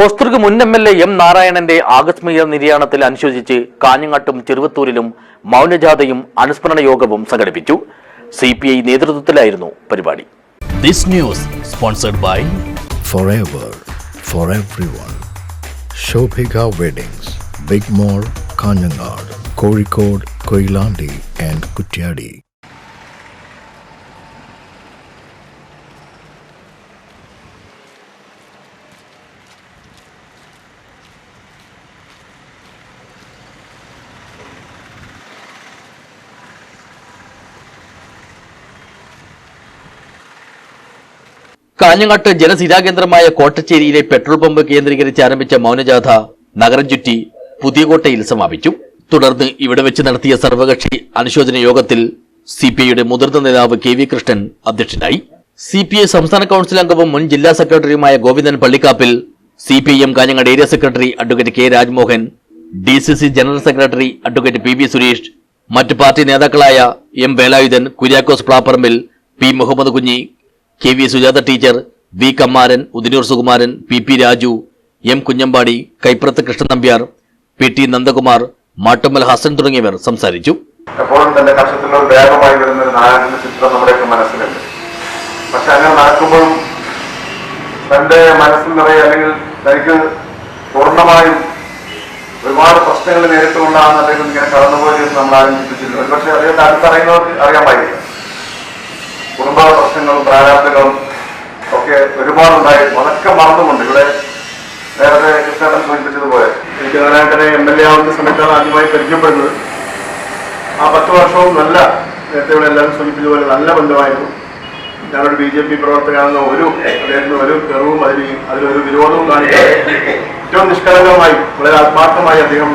ഹോസ്ദുർഗ് മുൻ MLA. M. നാരായണന്റെ ആകസ്മിക നിര്യാണത്തിൽ അനുശോചിച്ച് കാഞ്ഞങ്ങാട്ടും ചെറുവത്തൂരിലും മൗനജാഥയും അനുസ്മരണ യോഗവും സംഘടിപ്പിച്ചു. CPI നേതൃത്വത്തിലായിരുന്നു പരിപാടി. This news sponsored by Forever for everyone. Shobhika Weddings, Big Mall, Kanyanad, Kozhikode, Koilandi and Kutyadi. കാഞ്ഞങ്ങാട്ട് ജനസ്ഥിരാകേന്ദ്രമായ കോട്ടച്ചേരിയിലെ പെട്രോൾ പമ്പ് കേന്ദ്രീകരിച്ച് ആരംഭിച്ച മൗനജാഥ നഗരം ചുറ്റി പുതിയകോട്ടയിൽ സമാപിച്ചു. തുടർന്ന് ഇവിടെ വെച്ച് നടത്തിയ സർവകക്ഷി അനുശോചന യോഗത്തിൽ CPIയുടെ മുതിർന്ന നേതാവ് KV കൃഷ്ണൻ അധ്യക്ഷനായി. CPI സംസ്ഥാന കൌൺസിൽ അംഗവും മുൻ ജില്ലാ സെക്രട്ടറിയുമായ Govindan Pallikkappil, CPIM Kanhangad area secretary advocate K. Rajmohan, DCC general secretary advocate PV Suresh, മറ്റ് പാർട്ടി നേതാക്കളായ M. Velayudhan, Kuriakose Plapparambil, P. Muhammad Kunhi, KV Sujatha teacher, V. Kammaran, Udinur Sukumaran, PP Raju, M. Kunhambadi, Kaiprath Krishnan Nambiar, PT Nandakumar, Mattummal Hasan തുടങ്ങിയവർ സംസാരിച്ചു. എപ്പോഴും തന്റെ കക്ഷത്തിൽ ഒരു വേഗമായി വരുന്ന ഒരു നായകന്റെ ചിത്രം നമ്മുടെയൊക്കെ മനസ്സിലുണ്ട്. പക്ഷെ അങ്ങനെ നടക്കുമ്പോഴും തന്റെ മനസ്സിൽ നിറയെ അല്ലെങ്കിൽ തനിക്ക് പൂർണ്ണമായും ഒരുപാട് പ്രശ്നങ്ങൾ നേരിട്ടുകൊണ്ടാണ് അദ്ദേഹം ഇങ്ങനെ കടന്നുപോയത് നമ്മൾ ആരും ചിന്തിച്ചില്ല. ഒരുപക്ഷെ അദ്ദേഹത്തെ അടുത്തറിയുന്നവർക്ക് അറിയാൻ പാടില്ല. കുടുംബ പ്രശ്നങ്ങളും പ്രാരാബ്ദങ്ങളും ഒക്കെ ഒരുപാടുണ്ടായിരുന്നു. അതൊക്കെ മറന്നുകൊണ്ട് ഇവിടെ നേരത്തെ കൃഷ്ണേട്ടൻ സൂചിപ്പിച്ചതുപോലെ എനിക്ക് നാരായണനെ MLA ആവുന്ന സമയത്താണ് ആദ്യമായി പരിചയപ്പെടുന്നത്. ആ 10 വർഷവും നല്ല, നേരത്തെ ഇവിടെ എല്ലാവരും സൂചിപ്പിച്ചതുപോലെ നല്ല ബന്ധമായിരുന്നു. ഞാനൊരു BJP പ്രവർത്തകനാണെന്ന അദ്ദേഹത്തിന് ഒരു കെറിവും അതിലൊരു വിരോധവും കാണിക്കാതെ ഏറ്റവും നിഷ്കളങ്കമായി വളരെ ആത്മാർത്ഥമായി അദ്ദേഹം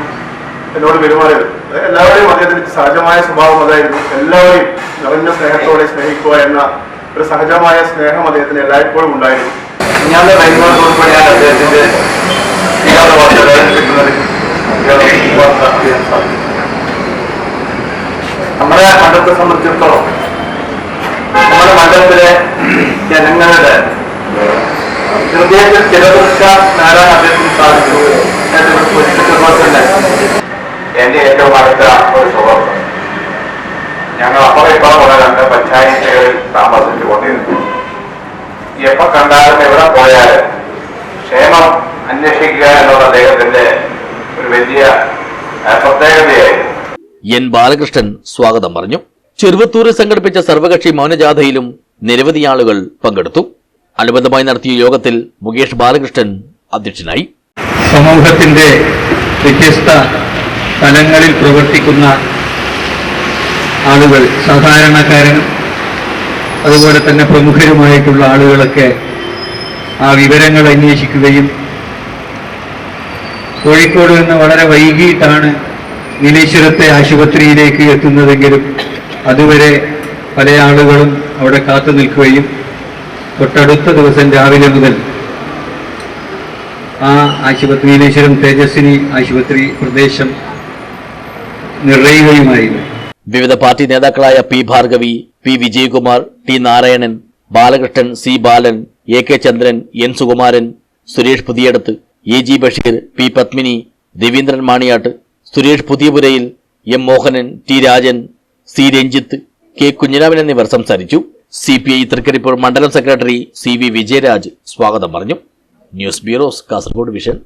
എന്നോട് പെരുമാറിയത്. എല്ലാവരെയും അദ്ദേഹത്തിന്റെ സഹജമായ സ്വഭാവം അതായിരുന്നു. എല്ലാവരെയും നിറഞ്ഞ സ്നേഹത്തോടെ സ്നേഹിക്കുക എന്ന ഒരു സഹജമായ സ്നേഹം അദ്ദേഹത്തിന് എല്ലായ്പ്പോഴും ഉണ്ടായിരുന്നു. ഞാൻ അദ്ദേഹത്തിന്റെ നമ്മുടെ മണ്ഡലത്തെ സംബന്ധിച്ചിടത്തോളം നമ്മുടെ മണ്ഡലത്തിലെ ജനങ്ങളുടെ ഹൃദയത്തിൽ ചിലവൃക്കാൻ നേടാൻ അദ്ദേഹത്തിന് സാധിച്ചു. എന്റെ ഏറ്റവും അടുത്ത ഒരു സുഹൃത്ത്, ഞങ്ങൾ അപ്പുറം ഇപ്പുറം ഉള്ള 2 പഞ്ചായത്തുകളിൽ താമസിച്ചുകൊണ്ടിരുന്നു. എപ്പോ കണ്ടാലും എവിടെ പോയാലും ക്ഷേമം അന്വേഷിക്കുക എന്നുള്ള അദ്ദേഹത്തിന്റെ ഒരു വലിയ പ്രത്യേകതയായിരുന്നു. N. ബാലകൃഷ്ണൻ സ്വാഗതം പറഞ്ഞു. ചെറുവത്തൂരിൽ സംഘടിപ്പിച്ച സർവകക്ഷി മൗനജാഥയിലും നിരവധി ആളുകൾ പങ്കെടുത്തു. അനുബന്ധമായി നടത്തിയ യോഗത്തിൽ മുകേഷ് ബാലകൃഷ്ണൻ അധ്യക്ഷനായി. സമൂഹത്തിന്റെ വ്യത്യസ്ത തലങ്ങളിൽ പ്രവർത്തിക്കുന്ന ആളുകൾ, സാധാരണക്കാരനും അതുപോലെ തന്നെ പ്രമുഖരുമായിട്ടുള്ള ആളുകളൊക്കെ ആ വിവരങ്ങൾ അന്വേഷിക്കുകയും കോഴിക്കോട് നിന്ന് വളരെ വൈകിട്ടാണ് നീലേശ്വരത്തെ ആശുപത്രിയിലേക്ക് എത്തുന്നതെങ്കിലും അതുവരെ പല ആളുകളും അവിടെ കാത്തു നിൽക്കുകയും തൊട്ടടുത്ത ദിവസം രാവിലെ മുതൽ ആ ആശുപത്രി, നീലേശ്വരം തേജസ്വിനി ആശുപത്രി പ്രദേശം നിറയുകയുമായിരുന്നു. വിവിധ പാർട്ടി നേതാക്കളായ P. Bhargavi, P. Vijayakumar, T. Narayanan, Balakrishnan, C. ബാലൻ, AK ചന്ദ്രൻ, N. Sukumaran, Suresh Puthiyadath, AG Basheer, P. Padmini, Raveendran Maniyat, Suresh പുതിയപുരയിൽ, M. Mohanan, T. Rajan, C. Ranjith, K. Kunhiraman എന്നിവർ സംസാരിച്ചു. CPI തൃക്കരിപ്പൂർ മണ്ഡലം സെക്രട്ടറി CV വിജയരാജ് സ്വാഗതം പറഞ്ഞു. News bureau, Kasaragod vision.